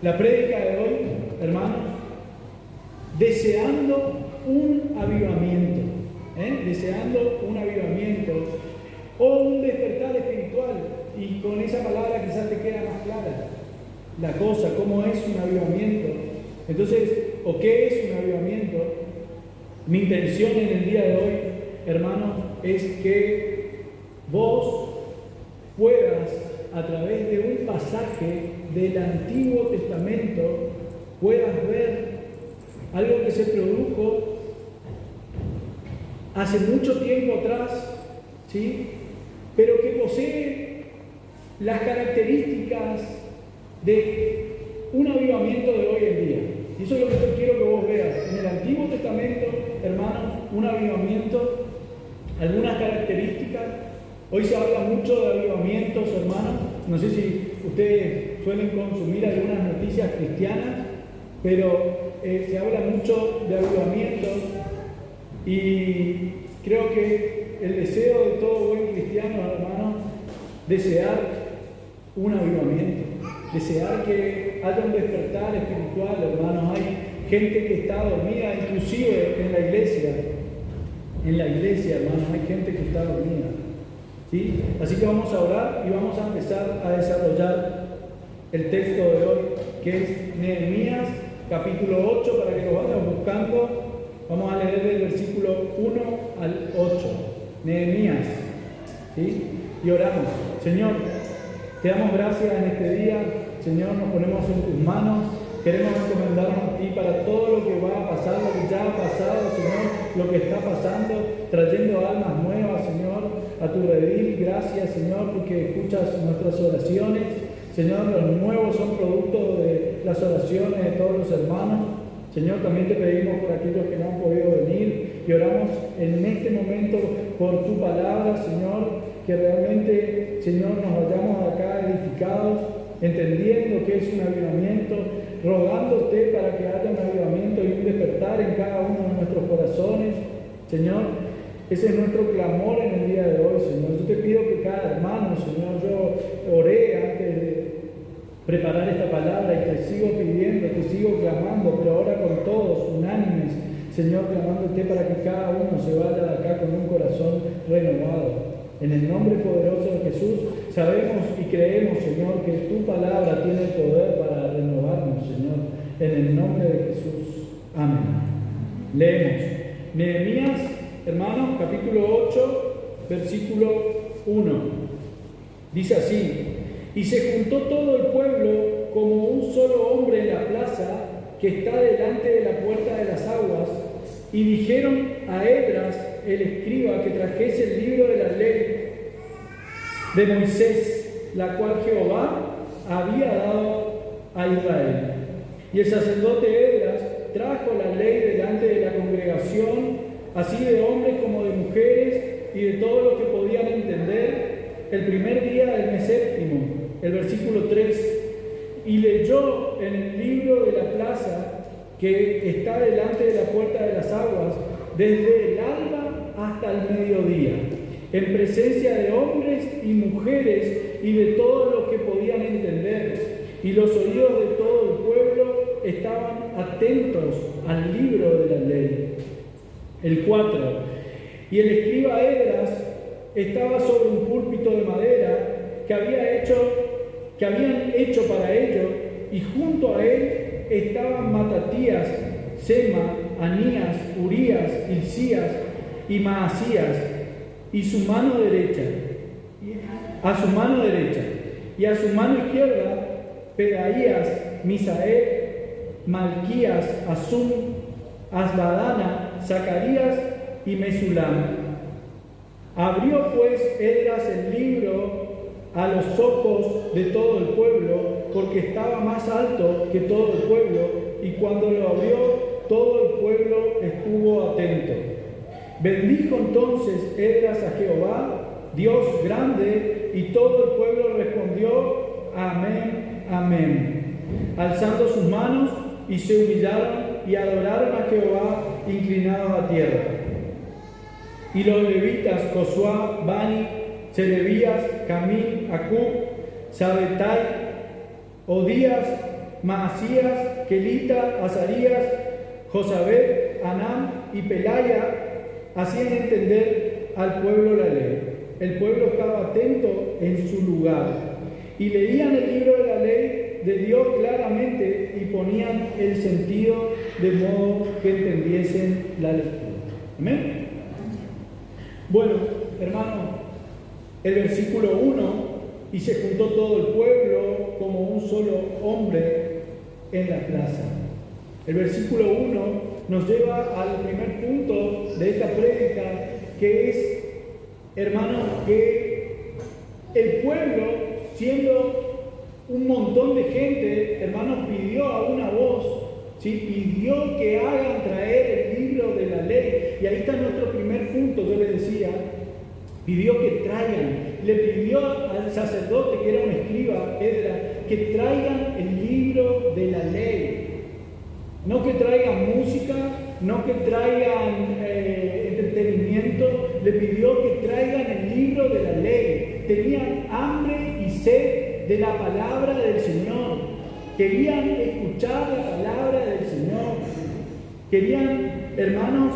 la prédica de hoy, hermanos, deseando un avivamiento, deseando un avivamiento o un despertar espiritual. Y con esa palabra quizás te queda más clara la cosa, cómo es un avivamiento. Entonces, ¿o qué es un avivamiento? Mi intención en el día de hoy, hermanos, es que vos puedas, a través de un pasaje del Antiguo Testamento, puedas ver algo que se produjo hace mucho tiempo atrás, ¿sí? Pero que posee las características de un avivamiento de hoy en día. Y eso es lo que yo quiero que vos veas. En el Antiguo Testamento, hermanos, un avivamiento, algunas características. Hoy se habla mucho de avivamientos, hermanos. No sé si ustedes suelen consumir algunas noticias cristianas, pero se habla mucho de avivamientos y creo que el deseo de todo buen cristiano, hermanos, desear un avivamiento, desear que haya un despertar espiritual, hermanos. Hay gente que está dormida, inclusive en la iglesia, hermanos, hay gente que está dormida, ¿sí? Así que vamos a orar y vamos a empezar a desarrollar el texto de hoy, que es Nehemías capítulo 8, para que lo vayan buscando. Vamos a leer del versículo 1 al 8. Nehemías, ¿sí? Y oramos. Señor, te damos gracias en este día. Señor, nos ponemos en tus manos. Queremos encomendarnos a ti para todo lo que va a pasar, lo que ya ha pasado, Señor, lo que está pasando, trayendo almas nuevas, Señor, a tu redil. Gracias, Señor, porque escuchas nuestras oraciones. Señor, los nuevos son producto de las oraciones de todos los hermanos. Señor, también te pedimos por aquellos que no han podido venir y oramos en este momento por tu palabra, Señor, que realmente, Señor, nos vayamos de acá edificados, entendiendo que es un avivamiento, rogándote para que haya un avivamiento y un despertar en cada uno de nuestros corazones. Señor, ese es nuestro clamor en el día de hoy, Señor. Yo te pido que cada hermano, Señor, yo oré antes de preparar esta palabra y te sigo pidiendo, te sigo clamando, pero ahora con todos, unánimes, Señor, clamándote para que cada uno se vaya de acá con un corazón renovado. En el nombre poderoso de Jesús, sabemos y creemos, Señor, que tu palabra tiene el poder para renovarnos, Señor. En el nombre de Jesús. Amén. Leemos. Nehemías, hermanos, capítulo 8, versículo 1. Dice así: y se juntó todo el pueblo como un solo hombre en la plaza que está delante de la puerta de las aguas, y dijeron a Esdras, el escriba, que trajese el libro de la ley de Moisés, la cual Jehová había dado a Israel. Y el sacerdote Esdras trajo la ley delante de la congregación, así de hombres como de mujeres, y de todos los que podían entender, el primer día del mes séptimo. El versículo 3, y leyó en el libro de la plaza que está delante de la puerta de las aguas, desde el alba hasta el mediodía, en presencia de hombres y mujeres y de todos los que podían entender, y los oídos de todo el pueblo estaban atentos al libro de la ley. El 4, y el escriba Esdras estaba sobre un púlpito de madera que habían hecho para ello, y junto a él estaban Matatías, Sema, Anías, Urías, Hilcías y Maasías, y a su mano derecha, y a su mano izquierda, Pedaías, Misael, Malquías, Asum, Asbadana, Zacarías y Mesulam. Abrió pues Esdras el libro a los ojos de todo el pueblo, porque estaba más alto que todo el pueblo, y cuando lo abrió, todo el pueblo estuvo atento. Bendijo entonces Esdras a Jehová, Dios grande, y todo el pueblo respondió: amén, amén, alzando sus manos, y se humillaron y adoraron a Jehová inclinados a tierra. Y los levitas, Josuá, Bani, Serebías, Camín, Acub, Sabetai, Odías, Maasías, Kelita, Azarías, Josabed, Anam y Pelaya hacían entender al pueblo la ley. El pueblo estaba atento en su lugar y leían el libro de la ley de Dios claramente y ponían el sentido de modo que entendiesen la lectura. ¿Amén? Bueno, hermanos, el versículo 1, y se juntó todo el pueblo como un solo hombre en la plaza. El versículo 1 nos lleva al primer punto de esta prédica, que es, hermanos, que el pueblo, siendo un montón de gente, hermanos, pidió a una voz, ¿sí? Pidió que hagan traer el libro de la ley. Y ahí está nuestro primer punto, yo les decía, pidió que traigan. Le pidió al sacerdote, que era un escriba, Edra, que traigan el libro de la ley. No que traigan música, no que traigan entretenimiento, le pidió que traigan el libro de la ley. Tenían hambre y sed de la palabra del Señor. Querían escuchar la palabra del Señor. Querían, hermanos,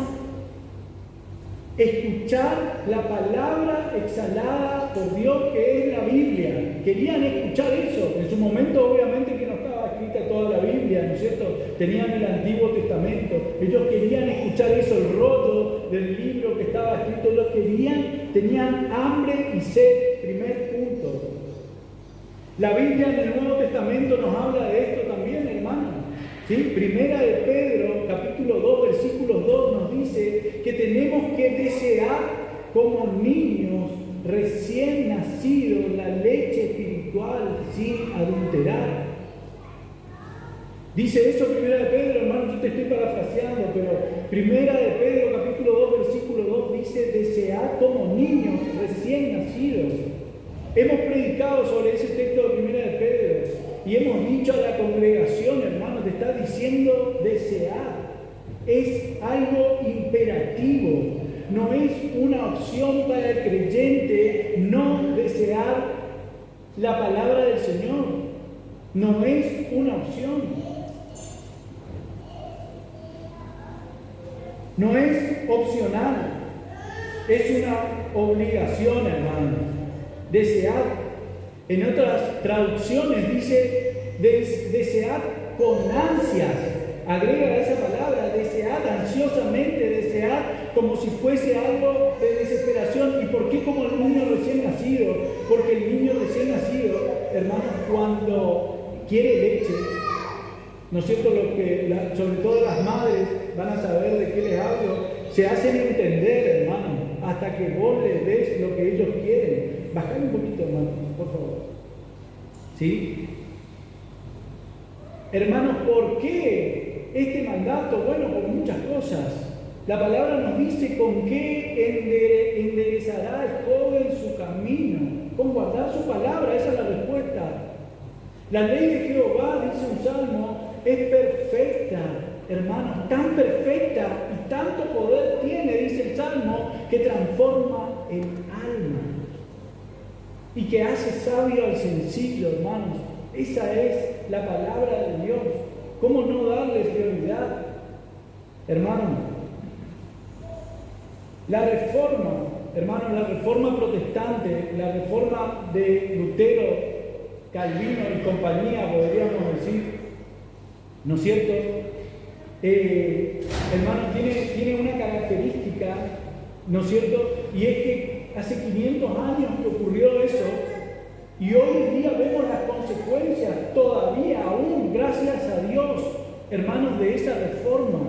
escuchar la palabra exhalada por Dios, que es la Biblia. Querían escuchar eso. En su momento, obviamente, que no estaba escrita toda la Biblia, ¿no es cierto? Tenían el Antiguo Testamento. Ellos querían escuchar eso, el rollo del libro que estaba escrito. Ellos querían, tenían hambre y sed. Primer punto. La Biblia en el Nuevo Testamento nos habla de esto también, hermanos. ¿Sí? Primera de Pedro, capítulo 2, versículos 2, nos dice que tenemos que desear como niños recién nacidos la leche espiritual sin adulterar. Dice eso Primera de Pedro, hermano, yo te estoy parafraseando, pero Primera de Pedro, capítulo 2, versículo 2, dice desear como niños recién nacidos. Hemos predicado sobre ese texto de Primera de Pedro. Y hemos dicho a la congregación, hermanos, te está diciendo desear. Es algo imperativo. No es una opción para el creyente no desear la palabra del Señor. No es una opción. No es opcional. Es una obligación, hermanos. Desear. En otras traducciones dice desear con ansias. Agrega esa palabra, desear ansiosamente, desear como si fuese algo de desesperación. ¿Y por qué como el niño recién nacido? Porque el niño recién nacido, hermanos, cuando quiere leche, ¿no es cierto? Sobre todo las madres van a saber de qué les hablo, se hacen entender, hermanos, hasta que vos les des lo que ellos quieren. Bajad un poquito, hermano, por favor. ¿Sí? Hermanos, ¿por qué este mandato? Bueno, por muchas cosas. La palabra nos dice con qué enderezará el joven su camino. Con guardar su palabra, esa es la respuesta. La ley de Jehová, dice un salmo, es perfecta, hermanos, tan perfecta y tanto poder tiene, dice el salmo, que transforma el alma y que hace sabio al sencillo, hermanos. Esa es la palabra de Dios. ¿Cómo no darle prioridad? Hermanos, la reforma, hermanos, la reforma protestante, la reforma de Lutero, Calvino y compañía, podríamos decir, ¿no es cierto? Hermanos, tiene una característica, ¿no es cierto? Y es que hace 500 años que ocurrió eso, y hoy en día vemos las consecuencias todavía aún, gracias a Dios, hermanos, de esa reforma.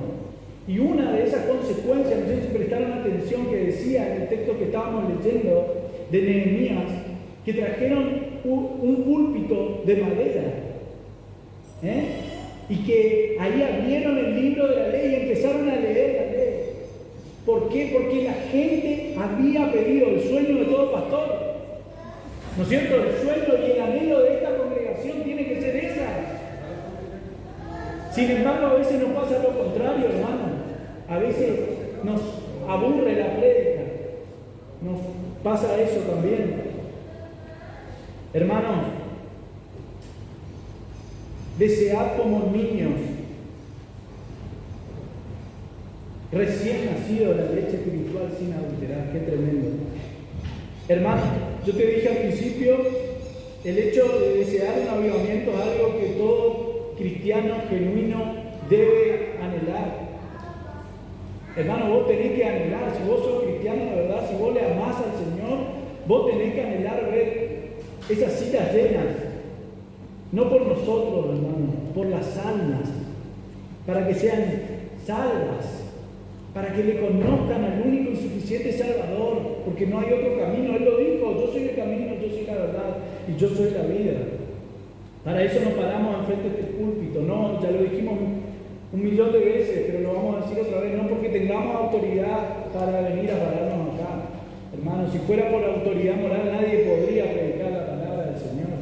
Y una de esas consecuencias, no sé si prestaron atención, que decía en el texto que estábamos leyendo de Nehemías, que trajeron un púlpito de madera, y que ahí abrieron el libro de la ley y empezaron a leer la ley. ¿Por qué? Porque la gente había pedido el sueño de todo pastor, ¿no es cierto? El sueño y el anhelo de esta congregación tiene que ser esa. Sin embargo, a veces nos pasa lo contrario, hermano. A veces nos aburre la prédica. Nos pasa eso también. Hermanos, desead como niños recién nacidos la leche espiritual sin adulterar. Qué tremendo. Hermano, yo te dije al principio, el hecho de desear un avivamiento es algo que todo cristiano genuino debe anhelar. Hermano, vos tenés que anhelar, si vos sos cristiano de verdad, si vos le amás al Señor, vos tenés que anhelar ver esas citas llenas. No por nosotros, hermano, por las almas, para que sean salvas, para que le conozcan al único y suficiente Salvador, porque no hay otro camino. Él lo dijo, yo soy el camino, yo soy la verdad y yo soy la vida. Para eso nos paramos enfrente de este púlpito, no, ya lo dijimos 1.000.000 de veces, pero lo vamos a decir otra vez, no porque tengamos autoridad para venir a pararnos acá. Hermano, si fuera por autoridad moral nadie podría predicar la palabra del Señor.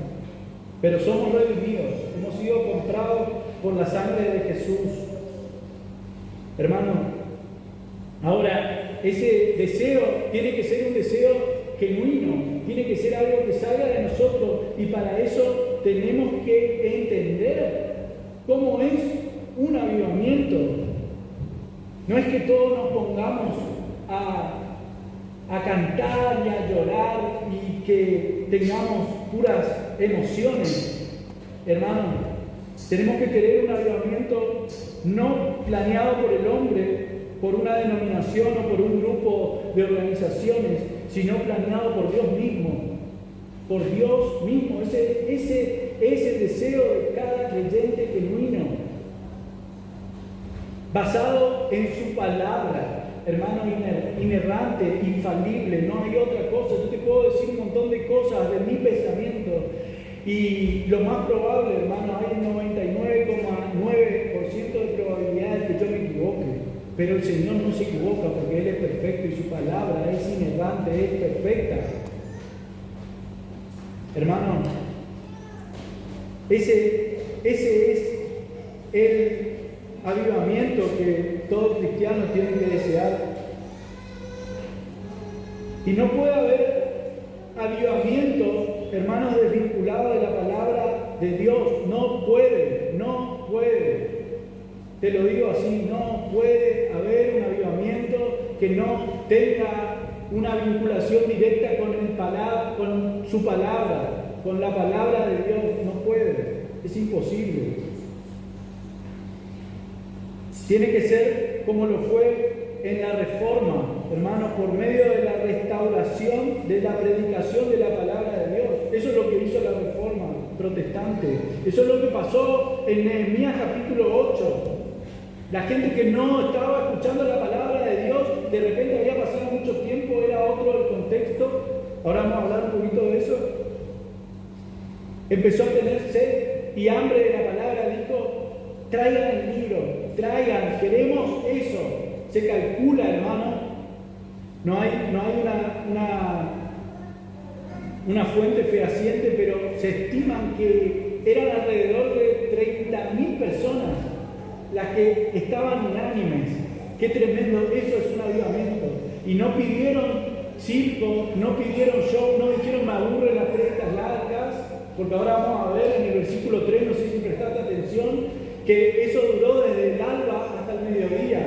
Pero somos redimidos, hemos sido comprados por la sangre de Jesús. Hermano, ahora, ese deseo tiene que ser un deseo genuino, tiene que ser algo que salga de nosotros, y para eso tenemos que entender cómo es un avivamiento. No es que todos nos pongamos a cantar y a llorar y que tengamos puras emociones. Hermano, tenemos que querer un avivamiento no planeado por el hombre, por una denominación o por un grupo de organizaciones, sino planeado por Dios mismo. Por Dios mismo. Ese es el deseo de cada creyente genuino, basado en su palabra, hermano, inerrante, infalible. No hay otra cosa. Yo te puedo decir un montón de cosas de mi pensamiento, y lo más probable, hermano, hay un 99,9% de probabilidades que yo me equivoque. Pero el Señor no se equivoca, porque Él es perfecto y su palabra es inerrante, es perfecta. Hermano, ese es el avivamiento que todo cristiano tiene que desear. Y no puede haber avivamiento, hermanos, desvinculado de la palabra de Dios. No puede. Te lo digo así, no puede haber un avivamiento que no tenga una vinculación directa con su palabra, con la palabra de Dios. No puede, es imposible. Tiene que ser como lo fue en la Reforma, hermanos, por medio de la restauración de la predicación de la palabra de Dios. Eso es lo que hizo la Reforma protestante. Eso es lo que pasó en Nehemías capítulo 8. La gente que no estaba escuchando la palabra de Dios, de repente había pasado mucho tiempo, era otro el contexto. Ahora vamos a hablar un poquito de eso. Empezó a tener sed y hambre de la palabra. Dijo: traigan el libro, traigan, queremos eso. Se calcula, hermano, no hay una fuente fehaciente, pero se estiman que eran alrededor de 30.000 personas las que estaban unánimes. Qué tremendo, eso es un avivamiento. Y no pidieron circo, no pidieron show, no dijeron me aburren las prédicas largas, porque ahora vamos a ver en el versículo 3, no sé si prestaste atención, que eso duró desde el alba hasta el mediodía,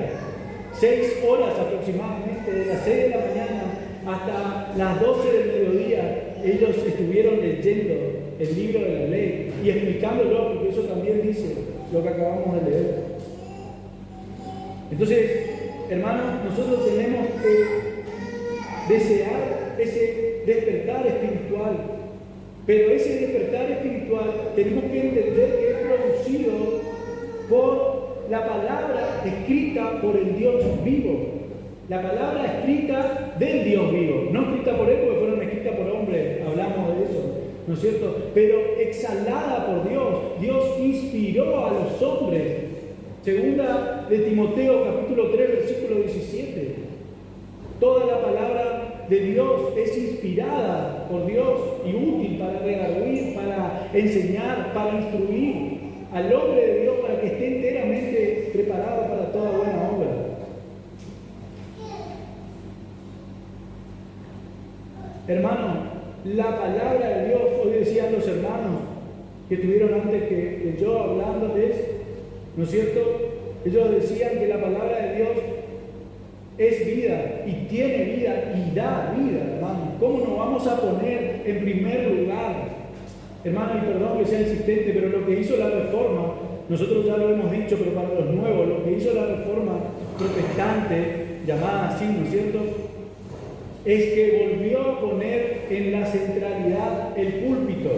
6 horas aproximadamente, de las 6 de la mañana hasta las 12 del mediodía. Ellos estuvieron leyendo el libro de la ley y explicándolo, porque eso también dice lo que acabamos de leer. Entonces, hermanos, nosotros tenemos que desear ese despertar espiritual, pero ese despertar espiritual tenemos que entender que es producido por la palabra escrita por el Dios vivo. La palabra escrita del Dios vivo, no escrita por él porque fueron escritas por hombres, hablamos de eso, ¿no es cierto? Pero exhalada por Dios. Dios inspiró a los hombres. Segunda de Timoteo capítulo 3 versículo 17. Toda la palabra de Dios es inspirada por Dios y útil para redarguir, para enseñar, para instruir al hombre de Dios, para que esté enteramente preparado para toda buena obra. Hermano, la palabra de Dios, hoy decían los hermanos, que estuvieron antes que yo hablándoles, ¿no es cierto? Ellos decían que la palabra de Dios es vida y tiene vida y da vida, hermano. ¿Cómo nos vamos a poner en primer lugar? Hermano, y perdón que sea insistente, pero lo que hizo la Reforma, nosotros ya lo hemos dicho, pero para los nuevos, lo que hizo la Reforma protestante, llamada así, ¿no es cierto?, es que volvió a poner en la centralidad el púlpito.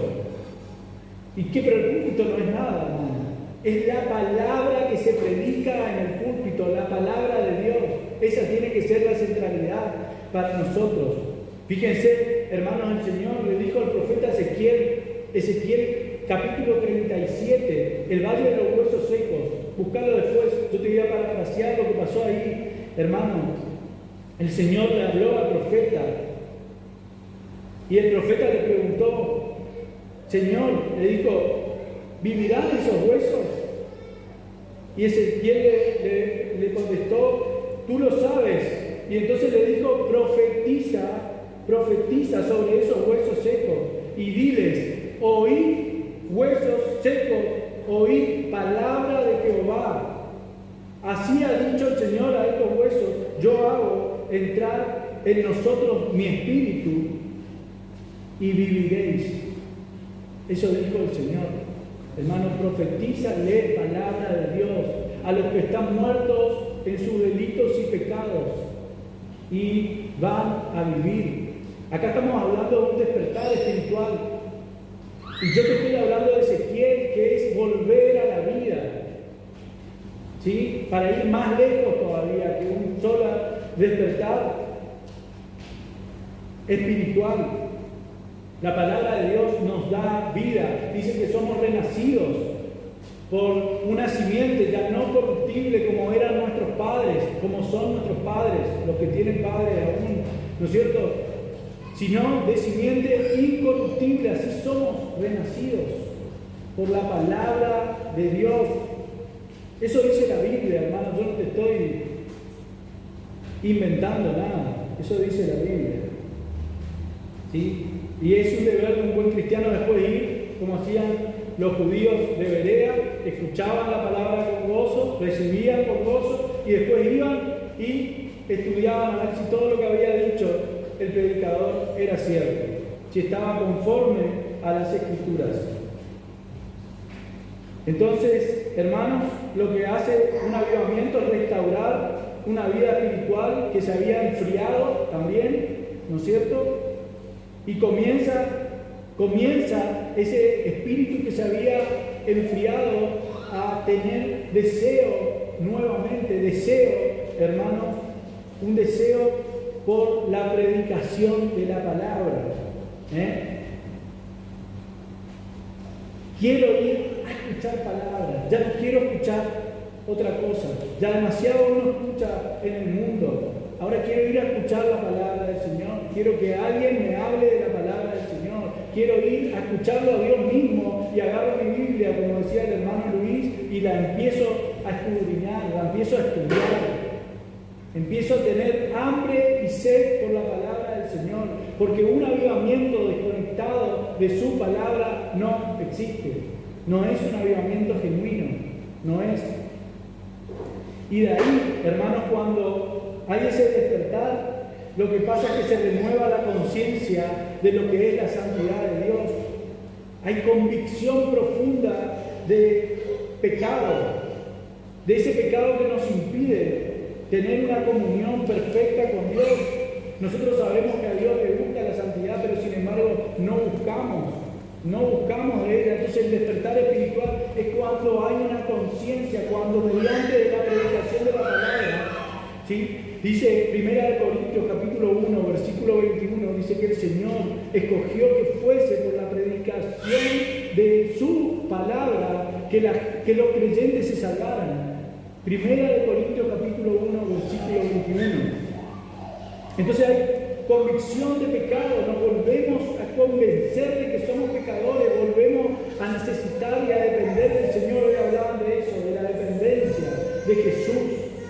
¿Y qué? Pero el púlpito no es nada, hermano. Es la palabra que se predica en el púlpito, la palabra de Dios. Esa tiene que ser la centralidad para nosotros. Fíjense, hermanos, el Señor le dijo al profeta Ezequiel capítulo 37, el valle de los huesos secos. Buscarlo después, yo te voy a parafrasear lo que pasó ahí, hermano. El Señor le habló al profeta y el profeta le preguntó, Señor, le dijo, ¿vivirán esos huesos? Y Ezequiel le contestó, tú lo sabes. Y entonces le dijo, profetiza sobre esos huesos secos y diles, oíd huesos secos, oíd palabra de Jehová. Así ha dicho el Señor a estos huesos, yo hago entrar en nosotros mi espíritu y viviréis. Eso dijo el Señor. Hermano, profetízale palabra de Dios a los que están muertos en sus delitos y pecados y van a vivir. Acá estamos hablando de un despertar espiritual. Y yo te estoy hablando de Ezequiel, que es volver a la vida. ¿Sí? Para ir más lejos todavía que un solo despertar espiritual. La palabra de Dios nos da vida. Dice que somos renacidos por una simiente ya no corruptible como eran nuestros padres, como son nuestros padres, los que tienen padres aún, ¿no es cierto? Sino de simiente incorruptible. Así somos renacidos por la palabra de Dios. Eso dice la Biblia, hermano. Yo no te estoy inventando nada. Eso dice la Biblia. ¿Sí? Y es un deber de un buen cristiano después ir, como hacían los judíos de Berea, escuchaban la palabra con gozo, recibían con gozo y después iban y estudiaban a ver si todo lo que había dicho el predicador era cierto, si estaba conforme a las Escrituras. Entonces, hermanos, lo que hace un avivamiento es restaurar una vida espiritual que se había enfriado también, ¿no es cierto? Y comienza ese espíritu que se había enfriado a tener deseo nuevamente, hermanos, un deseo por la predicación de la palabra. Quiero ir a escuchar palabras, ya no quiero escuchar otra cosa, ya demasiado uno escucha en el mundo. Ahora quiero ir a escuchar la palabra del Señor. Quiero que alguien me hable de la palabra del Señor. Quiero ir a escucharlo a Dios mismo y agarro mi Biblia, como decía el hermano Luis, y la empiezo a escudriñar, la empiezo a estudiar. Empiezo a tener hambre y sed por la palabra del Señor, porque un avivamiento desconectado de su palabra no existe. No es un avivamiento genuino, no es. Y de ahí, hermanos, cuando hay ese despertar, lo que pasa es que se renueva la conciencia de lo que es la santidad de Dios. Hay convicción profunda de pecado, de ese pecado que nos impide tener una comunión perfecta con Dios. Nosotros sabemos que a Dios le gusta la santidad, pero sin embargo no buscamos de ella. Entonces el despertar espiritual es cuando hay una conciencia, cuando mediante la predicación de la palabra, ¿sí? Dice 1 Corintios capítulo 1, versículo 21, dice que el Señor escogió que fuese por la predicación de su palabra que los creyentes se salvaran. 1 Corintios capítulo 1, versículo 21. Entonces hay convicción de pecado, nos volvemos a convencer de que somos pecadores, volvemos a necesitar y a depender del Señor. Hoy hablaban de eso, de la dependencia de Jesús.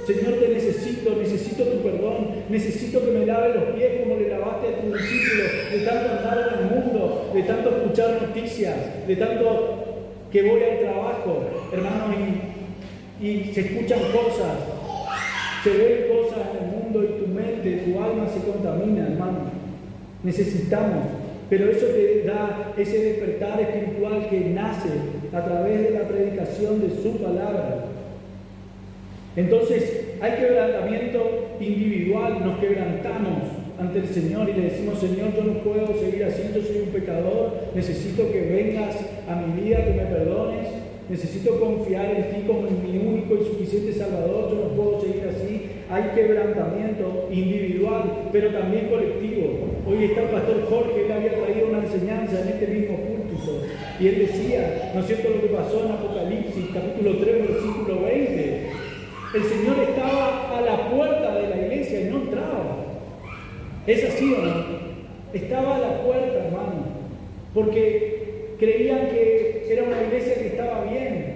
Señor, te necesito tu perdón, necesito que me lave los pies como le lavaste a tus discípulos, de tanto andar en el mundo, de tanto escuchar noticias, de tanto que voy al trabajo, hermano, y se escuchan cosas, se ven cosas en el mundo y tu mente, tu alma se contamina, hermano. Necesitamos, pero eso te da ese despertar espiritual que nace a través de la predicación de su palabra. Entonces hay quebrantamiento individual, nos quebrantamos ante el Señor y le decimos: Señor, yo no puedo seguir así, yo soy un pecador, necesito que vengas a mi vida, que me perdones, necesito confiar en ti como en mi único y suficiente Salvador, yo no puedo seguir así. Hay quebrantamiento individual, pero también colectivo. Hoy está el pastor Jorge, él había traído una enseñanza en este mismo púlpito, y él decía, ¿no es cierto?, lo que pasó en Apocalipsis, capítulo 3, versículo 20. El Señor estaba a la puerta de la iglesia y no entraba. ¿Es así o no? Estaba a la puerta, hermano, porque creían que era una iglesia que estaba bien.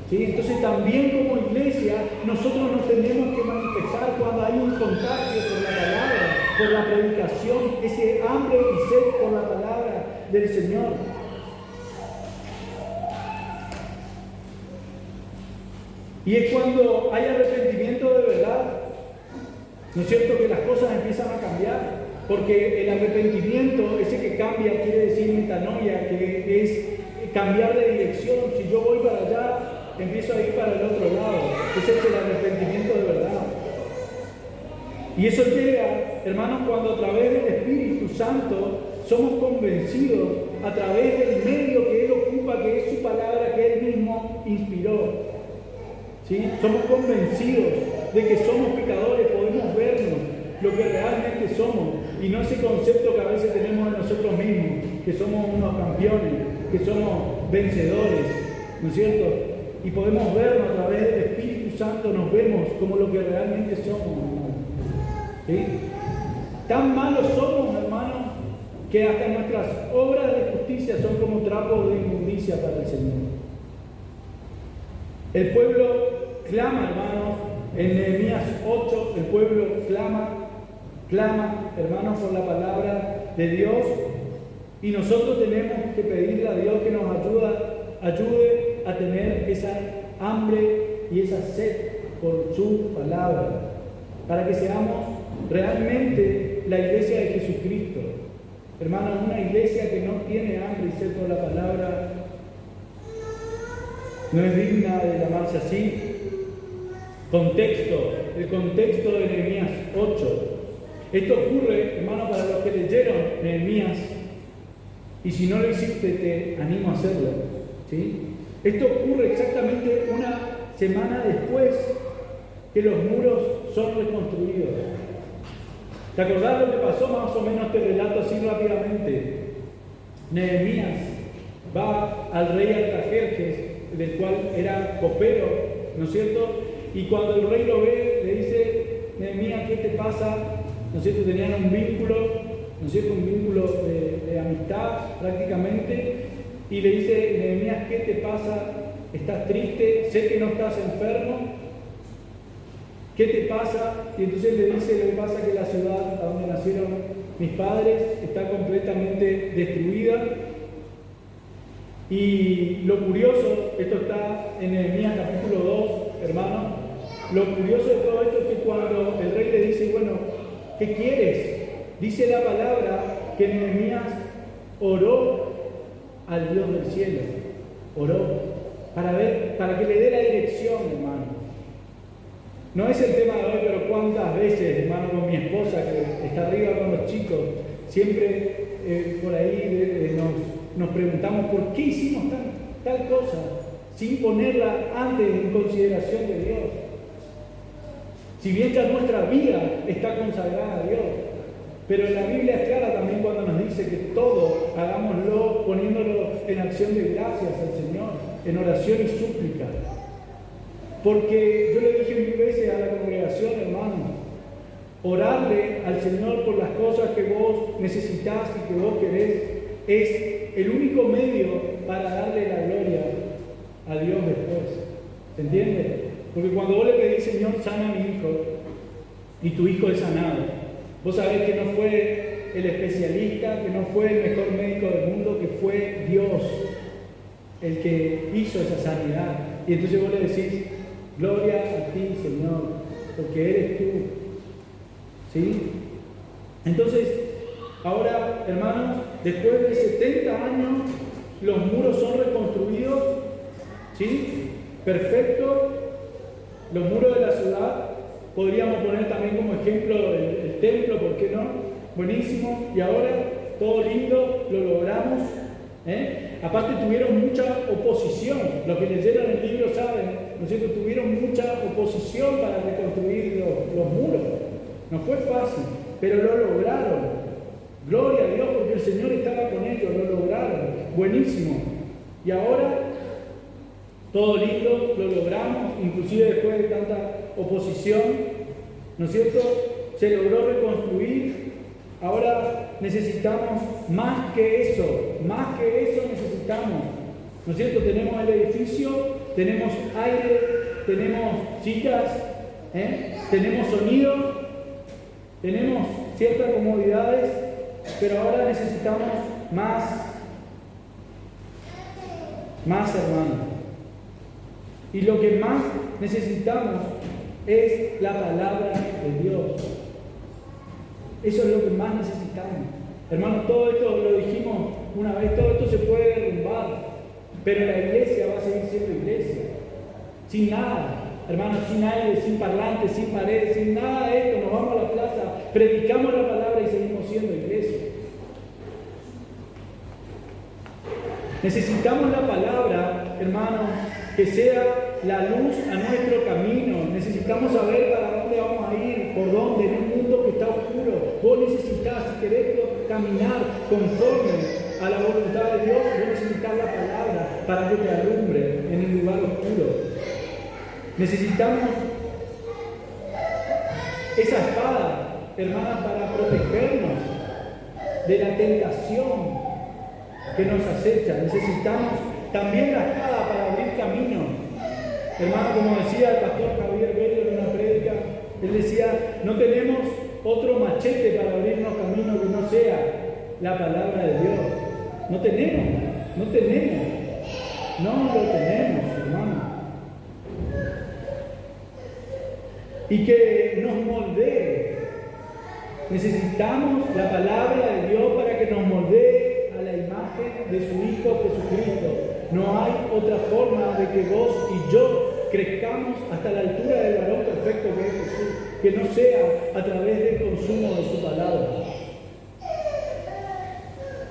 ¿Sí? Entonces también como iglesia nosotros nos tenemos que manifestar cuando hay un contagio por la palabra, por la predicación, ese hambre y sed por la palabra del Señor. Y es cuando hay arrepentimiento de verdad, ¿no es cierto?, que las cosas empiezan a cambiar. Porque el arrepentimiento, ese que cambia, quiere decir metanoia, que es cambiar de dirección. Si yo voy para allá, empiezo a ir para el otro lado. Ese es el arrepentimiento de verdad. Y eso llega, hermanos, cuando a través del Espíritu Santo somos convencidos, a través del medio que Él ocupa, que es su palabra, que Él mismo inspiró. ¿Sí? Somos convencidos de que somos pecadores, podemos vernos lo que realmente somos, y no ese concepto que a veces tenemos de nosotros mismos, que somos unos campeones, que somos vencedores, ¿no es cierto? Y podemos vernos a través del Espíritu Santo, nos vemos como lo que realmente somos, hermano. ¿Sí? Tan malos somos, hermanos, que hasta nuestras obras de justicia son como trapos de inmundicia para el Señor. El pueblo clama, hermanos, en Nehemías 8, el pueblo clama, hermanos, por la palabra de Dios, y nosotros tenemos que pedirle a Dios que nos ayude a tener esa hambre y esa sed por su palabra, para que seamos realmente la iglesia de Jesucristo. Hermanos, una iglesia que no tiene hambre y sed por la palabra no es digna de llamarse así. El contexto de Nehemías 8. Esto ocurre, hermano, para los que leyeron Nehemías, y si no lo hiciste, te animo a hacerlo. ¿Sí? Esto ocurre exactamente una semana después que los muros son reconstruidos. ¿Te acordás lo que pasó? Más o menos te relato así rápidamente. Nehemías va al rey Artajerjes, del cual era copero, ¿no es cierto? Y cuando el rey lo ve, le dice: Nehemías, ¿qué te pasa? ¿No es cierto? Tenían un vínculo, ¿no es cierto? Un vínculo de amistad prácticamente. Y le dice: Nehemías, ¿qué te pasa? ¿Estás triste? Sé que no estás enfermo. ¿Qué te pasa? Y entonces le dice: lo que pasa es que la ciudad a donde nacieron mis padres está completamente destruida. Y lo curioso, esto está en Nehemías capítulo 2, hermano, lo curioso de todo esto es que cuando el rey le dice: bueno, ¿qué quieres? Dice la palabra que Nehemías oró al Dios del cielo, oró para que le dé la dirección, hermano. No es el tema de hoy, pero cuántas veces, hermano, con mi esposa que está arriba con los chicos, siempre por ahí nos preguntamos por qué hicimos tal cosa sin ponerla antes en consideración de Dios. Si bien ya nuestra vida está consagrada a Dios, pero la Biblia es clara también cuando nos dice que todo hagámoslo poniéndolo en acción de gracias al Señor, en oración y súplica. Porque yo le dije mil veces a la congregación, hermano, orarle al Señor por las cosas que vos necesitás y que vos querés es el único medio para darle la gloria a Dios después. ¿Se entiende? Porque cuando vos le pedís: Señor, sana a mi hijo, y tu hijo es sanado, vos sabés que no fue el especialista, que no fue el mejor médico del mundo, que fue Dios el que hizo esa sanidad. Y entonces vos le decís, gloria a ti, Señor, porque eres tú. ¿Sí? Entonces, ahora, hermanos, después de 70 años, los muros son reconstruidos, ¿sí? Perfecto. Los muros de la ciudad, podríamos poner también como ejemplo el templo, ¿por qué no? Buenísimo. Y ahora, todo lindo, lo logramos. Aparte tuvieron mucha oposición. Los que leyeron el libro saben, ¿no es cierto? Tuvieron mucha oposición para reconstruir los muros. No fue fácil, pero lo lograron. Gloria a Dios, porque el Señor estaba con ellos, lo lograron. Buenísimo. Y ahora, todo lindo, lo logramos, inclusive después de tanta oposición, ¿no es cierto? Se logró reconstruir. Ahora necesitamos más que eso necesitamos, ¿no es cierto? Tenemos el edificio, tenemos aire, tenemos chicas, tenemos sonido, tenemos ciertas comodidades, pero ahora necesitamos más hermanos. Y lo que más necesitamos es la palabra de Dios. Eso es lo que más necesitamos. Hermanos, todo esto lo dijimos una vez, todo esto se puede derrumbar, pero la iglesia va a seguir siendo iglesia. Sin nada, hermanos, sin aire, sin parlantes, sin paredes, sin nada de esto, nos vamos a la plaza, predicamos la palabra y seguimos siendo iglesia. Necesitamos la palabra, hermanos, que sea la luz a nuestro camino. Necesitamos saber para dónde vamos a ir, por dónde, en un mundo que está oscuro. Vos necesitas, si querés caminar conforme a la voluntad de Dios, vos necesitas la palabra para que te alumbre en el lugar oscuro. Necesitamos esa espada, hermanas, para protegernos de la tentación que nos acecha. Necesitamos también la espada para abrir camino. Hermano, como decía el pastor Javier Bello en una prédica, él decía, no tenemos otro machete para abrirnos camino que no sea la palabra de Dios. No lo tenemos, hermano. Y que nos moldee. Necesitamos la palabra de Dios para que nos moldee a la imagen de su Hijo Jesucristo. No hay otra forma de que vos y yo crezcamos hasta la altura del varón perfecto que es Jesús, que no sea a través del consumo de su palabra.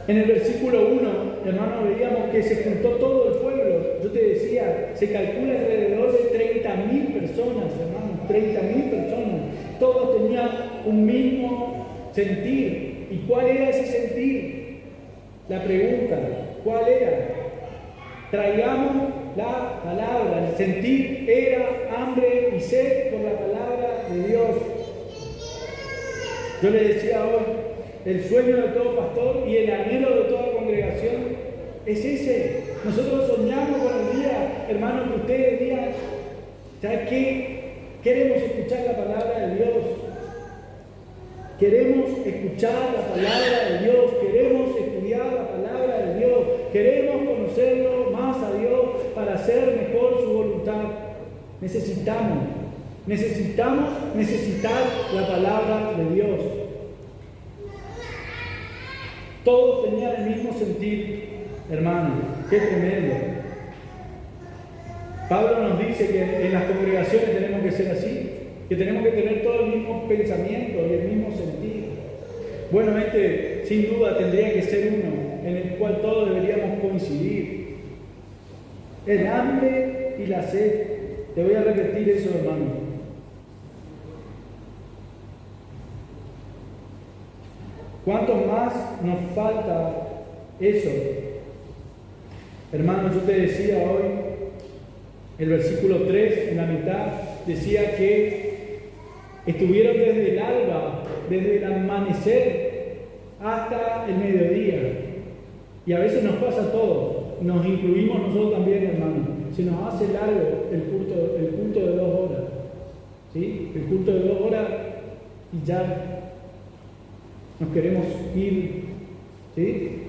En el versículo 1, hermanos, veíamos que se juntó todo el pueblo. Yo te decía, se calcula alrededor de 30.000 personas, hermanos, 30.000 personas. Todos tenían un mismo sentir. ¿Y cuál era ese sentir? La pregunta, ¿cuál era? Traigamos la palabra. El sentir era hambre y sed por la palabra de Dios. Yo le decía hoy, el sueño de todo pastor y el anhelo de toda congregación es ese. Nosotros soñamos con el día, hermanos, que ustedes digan, ¿sabes qué? Queremos escuchar la palabra de Dios. Queremos escuchar la palabra de Dios. Queremos estudiar la palabra de Dios. Queremos conocerlo más a Dios para hacer mejor su voluntad. Necesitamos necesitar la palabra de Dios. Todos tenían el mismo sentir, hermanos. Qué tremendo. Pablo nos dice que en las congregaciones tenemos que ser así, que tenemos que tener todo el mismo pensamiento y el mismo sentir. Bueno, sin duda tendría que ser uno en el cual todos deberíamos coincidir. El hambre y la sed. Te voy a repetir eso, hermano. ¿Cuánto más nos falta eso? Hermano, yo te decía hoy, el versículo 3, en la mitad, decía que estuvieron desde el alba, desde el amanecer hasta el mediodía. Y a veces nos pasa a todos, nos incluimos nosotros también, hermano. Se nos hace largo el culto de 2 horas. ¿Sí? El culto de 2 horas y ya nos queremos ir. ¿Sí?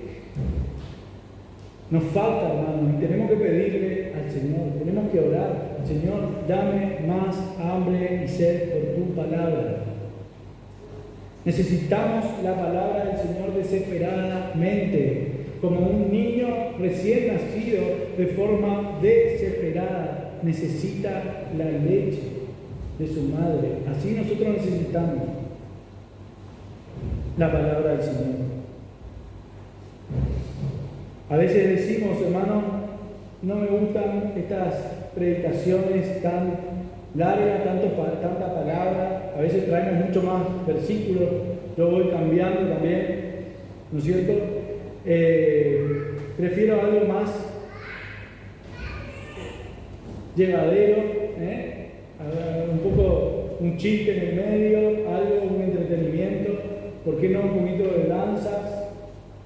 Nos falta, hermanos, y tenemos que pedirle al Señor, tenemos que orar. Señor, dame más hambre y sed por tu palabra. Necesitamos la palabra del Señor desesperadamente, como un niño recién nacido de forma desesperada necesita la leche de su madre. Así nosotros necesitamos la palabra del Señor. A veces decimos, hermano, no me gustan estas predicaciones tan largas, tanta palabra. A veces traemos mucho más versículos. Yo voy cambiando también, ¿no es cierto? Prefiero algo más llevadero, un poco un chiste en el medio, algo, un entretenimiento. ¿Por qué no un poquito de danzas,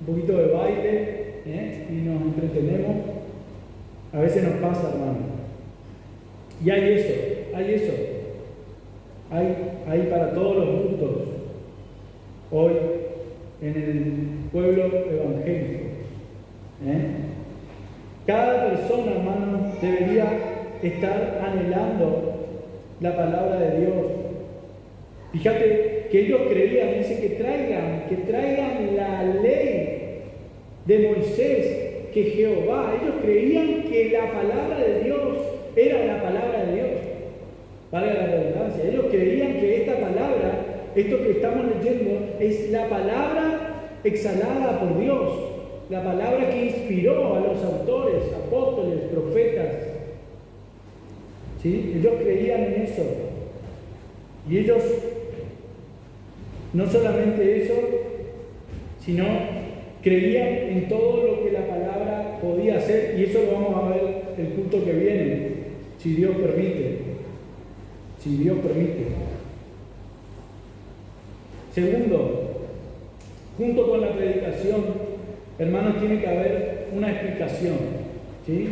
un poquito de baile? Y nos entretenemos. A veces nos pasa, hermano. Y hay eso. Hay para todos los gustos hoy en el pueblo evangélico. Cada persona, hermano, debería estar anhelando la palabra de Dios. Fíjate que ellos creían, dice que traigan la ley de Moisés, que Jehová, ellos creían que la palabra de Dios era la palabra de Dios. Valga la redundancia, ellos creían que esta palabra, esto que estamos leyendo, es la palabra exhalada por Dios, la palabra que inspiró a los autores, apóstoles, profetas. ¿Sí? Ellos creían en eso. Y ellos, no solamente eso, sino creían en todo lo que la palabra podía hacer, y eso lo vamos a ver el culto que viene, si Dios permite. Si Dios permite. Segundo, junto con la predicación, hermanos, tiene que haber una explicación, ¿sí?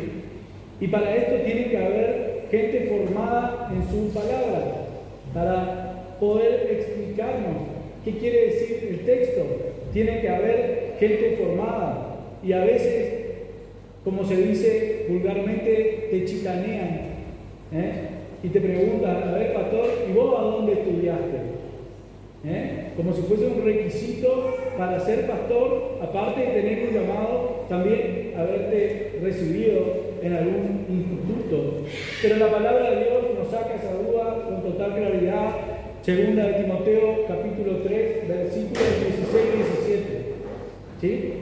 Y para esto tiene que haber gente formada en su palabra, para poder explicarnos qué quiere decir el texto. Tiene que haber gente formada, y a veces, como se dice vulgarmente, te chicanean, y te preguntan, a ver, pastor, ¿y vos a dónde estudiaste? Como si fuese un requisito para ser pastor, aparte de tener un llamado, también haberte recibido en algún instituto. Pero la palabra de Dios nos saca esa duda con total claridad. Segunda de Timoteo, capítulo 3, versículos 16 y 17. ¿Sí?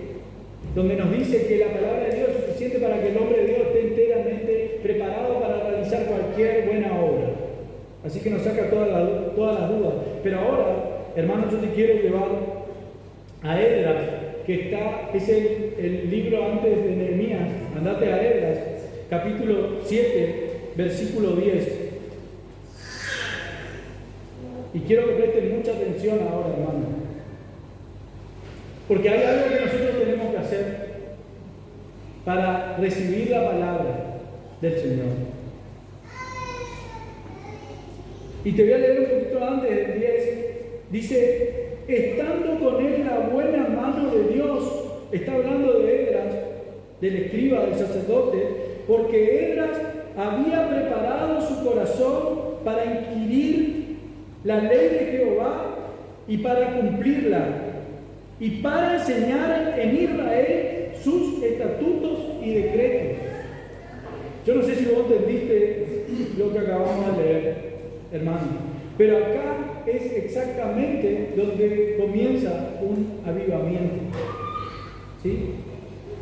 Donde nos dice que la palabra de Dios es suficiente para que el hombre de Dios esté enteramente preparado para realizar cualquier buena obra. Así que nos saca todas las dudas. Pero ahora, hermanos, yo te quiero llevar a Esdras, que es el libro antes de Nehemías. Andate a Esdras, capítulo 7, versículo 10. Y quiero que presten mucha atención ahora, hermanos. Porque hay algo que nosotros tenemos que hacer para recibir la palabra del Señor. Y te voy a leer un poquito antes del 10. Dice, estando con él la buena mano de Dios, está hablando de Esdras, del escriba, del sacerdote, porque Esdras había preparado su corazón para inquirir la ley de Jehová y para cumplirla, y para enseñar en Israel sus estatutos y decretos. Yo no sé si vos entendiste lo que acabamos de leer, hermano, pero acá es exactamente donde comienza un avivamiento. ¿Sí?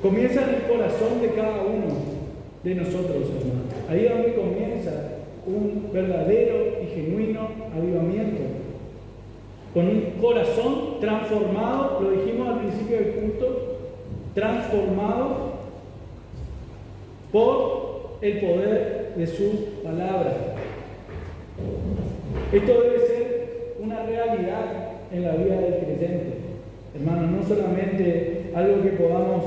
Comienza en el corazón de cada uno de nosotros, hermano. Ahí es donde comienza un verdadero y genuino avivamiento. Con un corazón transformado, lo dijimos al principio del culto, transformado por el poder de su palabra. Esto debe ser una realidad en la vida del creyente, hermano, no solamente algo que podamos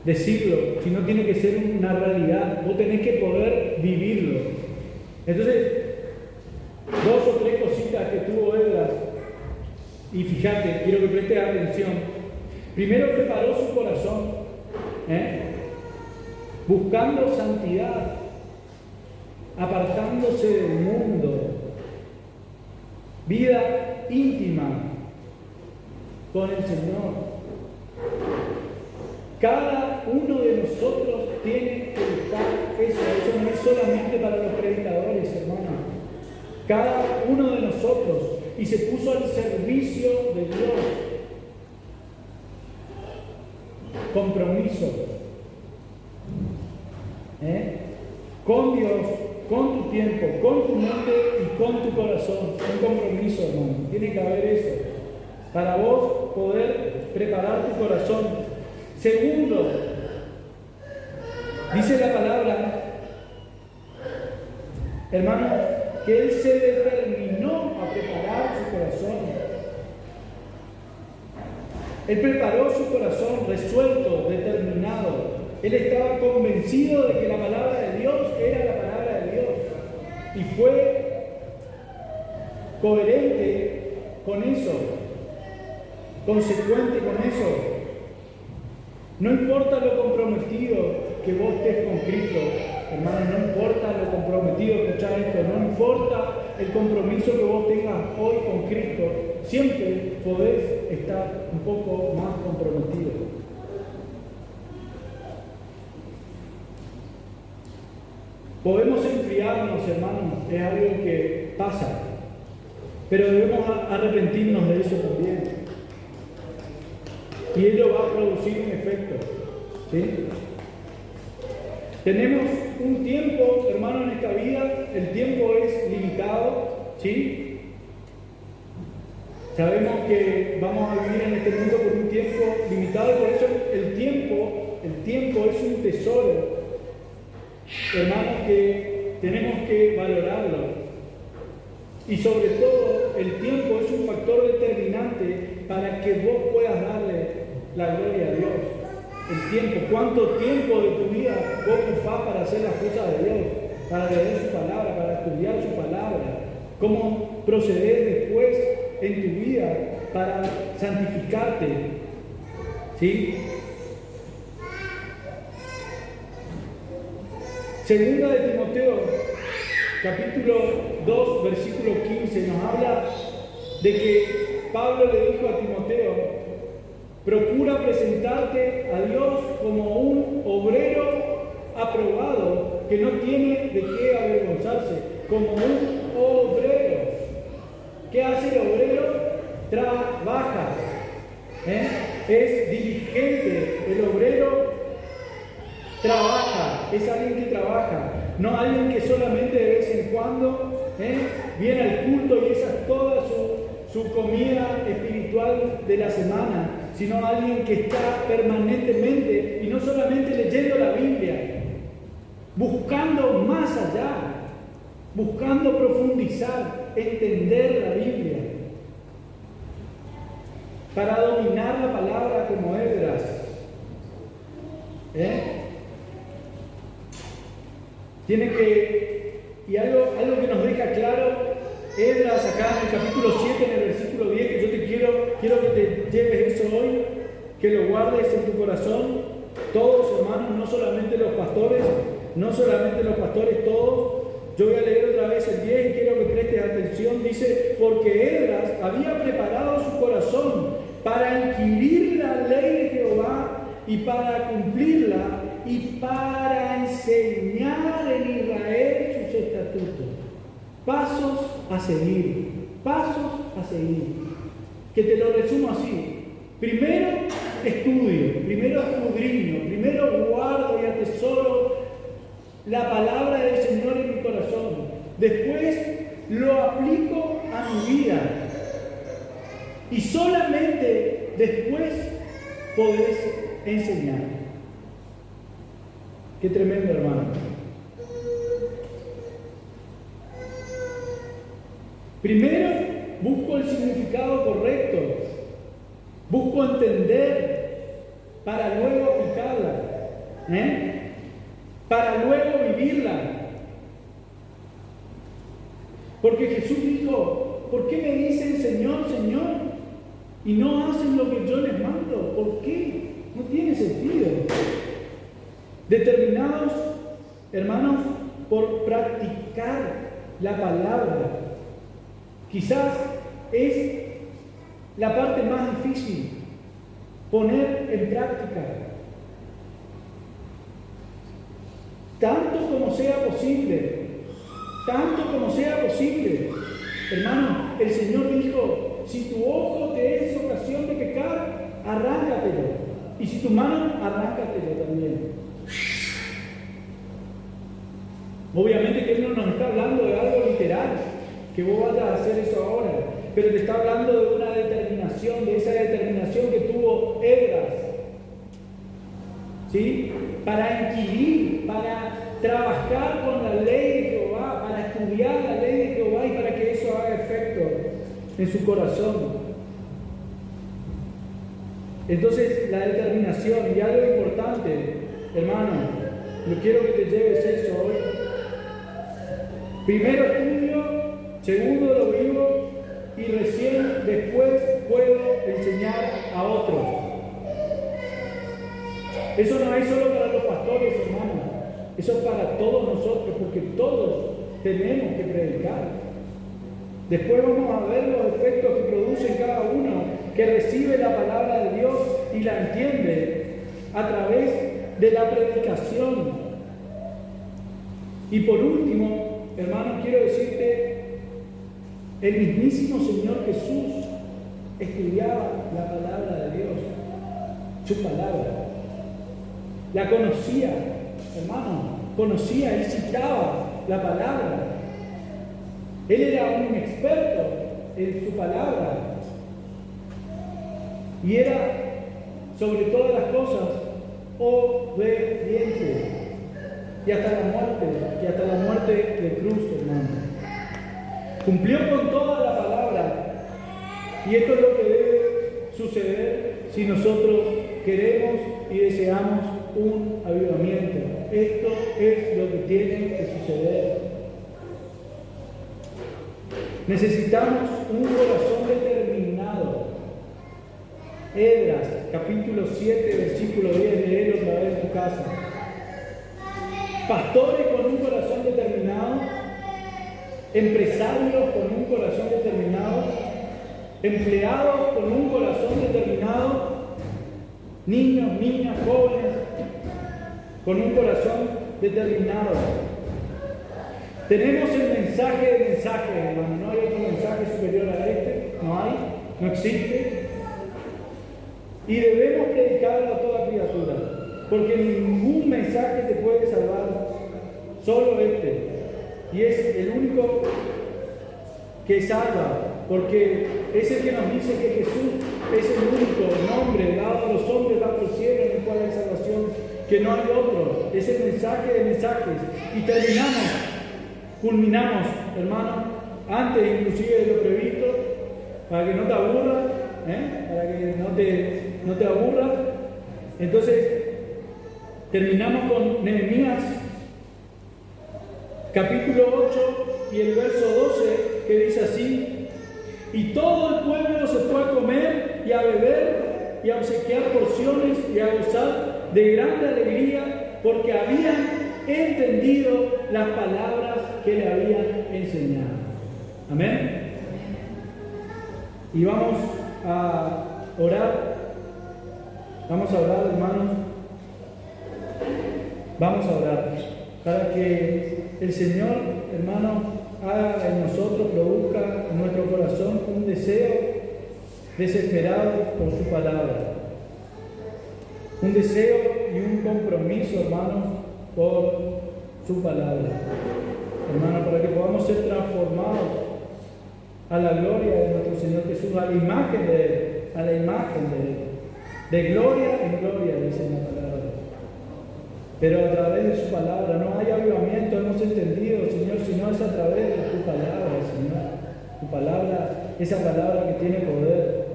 decirlo, sino tiene que ser una realidad. Vos tenés que poder vivirlo. Entonces, dos o tres cositas que tuvo Esdras, y fíjate, quiero que prestes atención. Primero preparó su corazón. Buscando santidad, apartándose del mundo, vida íntima con el Señor. Cada uno de nosotros tiene que buscar eso. Eso no es solamente para los predicadores, hermanos. Cada uno de nosotros. Y se puso al servicio de Dios. Compromiso. Con Dios, con tu tiempo, con tu mente y con tu corazón. Un compromiso, hermano. Tiene que haber eso. Para vos poder preparar tu corazón. Segundo, dice la palabra, hermano, que él se determinó a preparar su corazón. Él preparó su corazón resuelto, determinado. Él estaba convencido de que la palabra de Dios era la palabra de Dios. Y fue coherente con eso, consecuente con eso. No importa lo comprometido que vos estés con Cristo, hermano, no importa lo comprometido, escuchá esto, no importa el compromiso que vos tengas hoy con Cristo, siempre podés estar un poco más comprometido. Podemos enfriarnos, hermanos, es algo que pasa, pero debemos arrepentirnos de eso también. Y ello va a producir un efecto. ¿Sí? Tenemos un tiempo, hermano, en esta vida. El tiempo es limitado. ¿Sí? Sabemos que vamos a vivir en este mundo por un tiempo limitado. Y por eso el tiempo es un tesoro, hermanos, que tenemos que valorarlo. Y sobre todo, el tiempo es un factor determinante para que vos puedas darle la gloria a Dios. El tiempo, cuánto tiempo de tu vida vos ocupás para hacer las cosas de Dios, para leer su palabra, para estudiar su palabra, cómo proceder después en tu vida para santificarte. ¿Sí? Segunda de Timoteo, capítulo 2, versículo 15, nos habla de que Pablo le dijo a Timoteo: procura presentarte a Dios como un obrero aprobado, que no tiene de qué avergonzarse, como un obrero. ¿Qué hace el obrero? Trabaja. Es diligente. El obrero trabaja, es alguien que trabaja, no alguien que solamente de vez en cuando viene al culto y esa es toda su comida espiritual de la semana, sino alguien que está permanentemente y no solamente leyendo la Biblia, buscando más allá, buscando profundizar, entender la Biblia, para dominar la palabra como Esdras. Tiene que, y algo que nos deja claro Esdras acá en el capítulo 7, en el versículo 10, que yo te quiero que te lleves eso hoy, que lo guardes en tu corazón, todos hermanos, no solamente los pastores, todos. Yo voy a leer otra vez el 10 y quiero que prestes atención. Dice: porque Esdras había preparado su corazón para inquirir la ley de Jehová y para cumplirla y para enseñar en Israel sus estatutos. Pasos a seguir. Que te lo resumo así. Primero estudio, primero escudriño, primero guardo y atesoro la palabra del Señor en mi corazón. Después lo aplico a mi vida. Y solamente después podés enseñar. Qué tremendo, hermano. Primero busco el significado correcto. Busco entender para luego aplicarla. Para luego vivirla. Porque Jesús dijo: ¿por qué me dicen Señor, Señor? Y no hacen lo que yo les mando. ¿Por qué? No tiene sentido. Determinados, hermanos, por practicar la palabra. Quizás es la parte más difícil, poner en práctica. Tanto como sea posible, tanto como sea posible. Hermano, el Señor dijo, si tu ojo te es ocasión de pecar, arráncatelo. Y si tu mano, arráncatelo también. Obviamente que Él no nos está hablando de algo literal, que vos vayas a hacer eso ahora, pero te está hablando de una determinación, de esa determinación que tuvo Esdras, ¿sí? Para inquirir, para trabajar con la ley de Jehová, para estudiar la ley de Jehová y para que eso haga efecto en su corazón. Entonces, la determinación, y algo importante, hermano, yo quiero que te lleves eso hoy. Primero estudio, segundo lo vivo y recién después puedo enseñar a otros. Eso no es solo para los pastores, hermanos, eso es para todos nosotros, porque todos tenemos que predicar. Después vamos a ver los efectos que produce cada uno que recibe la palabra de Dios y la entiende a través de la predicación. Y por último, hermano, quiero decirte, el mismísimo Señor Jesús estudiaba la palabra de Dios, su palabra. La conocía, hermano, conocía, él citaba la palabra. Él era un experto en su palabra. Y era, sobre todas las cosas, obediente. Y hasta la muerte de cruz, hermano. Cumplió con toda la palabra. Y esto es lo que debe suceder si nosotros queremos y deseamos un avivamiento. Esto es lo que tiene que suceder. Necesitamos un corazón determinado. Esdras, capítulo 7, versículo 10, léelo otra vez en tu casa. Pastores con un corazón determinado, empresarios con un corazón determinado, empleados con un corazón determinado, niños, niñas, jóvenes con un corazón determinado. Tenemos el mensaje de mensajes, hermano. No hay otro mensaje superior a este. No hay, no existe. Y debemos predicarlo a toda criatura. Porque ningún mensaje te puede salvar. Solo este. Y es el único que salva. Porque es el que nos dice que Jesús es el único nombre dado a los hombres bajo el cielo en el cual hay salvación. Que no hay otro. Es el mensaje de mensajes. Y culminamos, hermano, antes inclusive de lo previsto, para que no te aburras, para que no te aburras. Entonces, terminamos con Nehemías, capítulo 8 y el verso 12, que dice así: y todo el pueblo se fue a comer y a beber y a obsequiar porciones y a gozar de grande alegría, porque habían entendido las palabras que le habían enseñado. Amén. Y vamos a orar. Vamos a orar, hermanos. Vamos a orar para que el Señor, hermanos, haga en nosotros, produzca en nuestro corazón un deseo desesperado por su palabra. Un deseo y un compromiso, hermanos, por su palabra, hermano, para que podamos ser transformados a la gloria de nuestro Señor Jesús, a la imagen de Él, de gloria en gloria, dice la palabra. Pero a través de su palabra no hay avivamiento, hemos entendido, Señor, sino es a través de tu palabra, Señor. Tu palabra, esa palabra que tiene poder,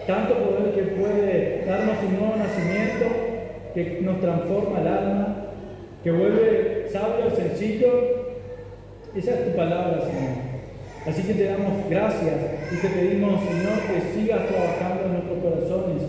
tanto poder que puede darnos un nuevo nacimiento, que nos transforma el alma, que vuelve sabio al sencillo. Esa es tu palabra, Señor. Así que te damos gracias y te pedimos, Señor, que sigas trabajando en nuestros corazones